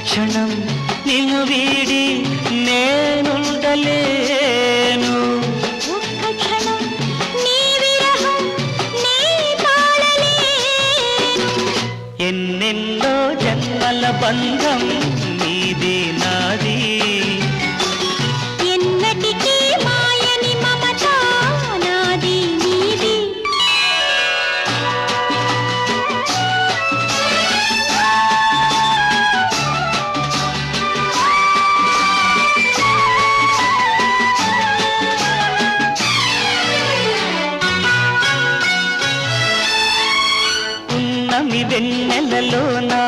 క్షణం నిన్ను వీడి నేనుండలేను. ఒక్క క్షణం నీ విరహం నీ తాళలేను. ఎన్నెన్నో జన్మల బంధం నీది నాది, ఎన్నటికీ మాయని మమత నాది నీది. ఉన్నమి వెన్నెలలోనా